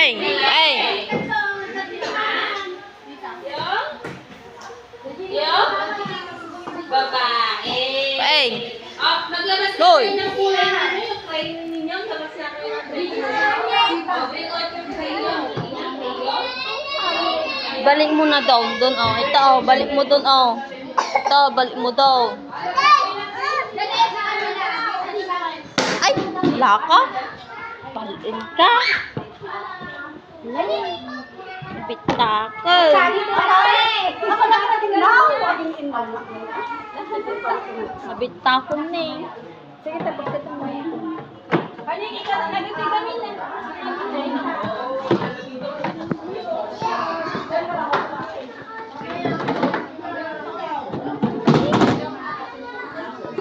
Ay! Ay! Babae. Ay! Maglabas ka Hoy! kayo ng kulay na ano yung crayon ninyo. Labas na kayo ng crayon. Bring out your crayon. Balik mo na daw. Doon, oh. Ito, oh. Balik mo doon, oh. Ito, balik mo daw. Ay! Wala ka? Palin ka. Bitakal. Ako na kita tingnan. Nabitakal na eh. Sige, tapos ka mo. Panig ikaw na nagtigamin na.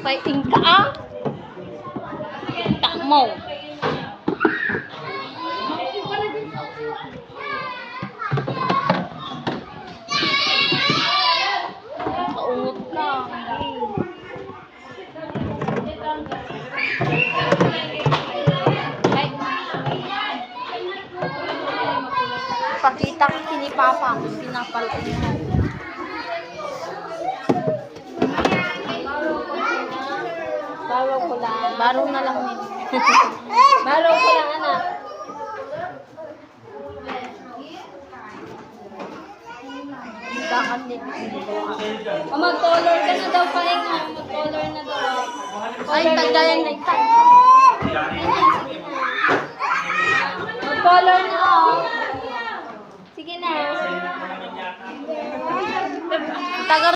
Paiting ka ah. Tak mo. Kaungot ka. Ay. Pakita ko si Papa. Pinapalot mo. Baro ko lang. Baro na lang eh. Baro ko lang, anak. Bakit din? Mag-color ka na daw, pahinga. Mag-color na daw. Ay, tagayan na ito. Mag-color na, oh. Sige na. Taga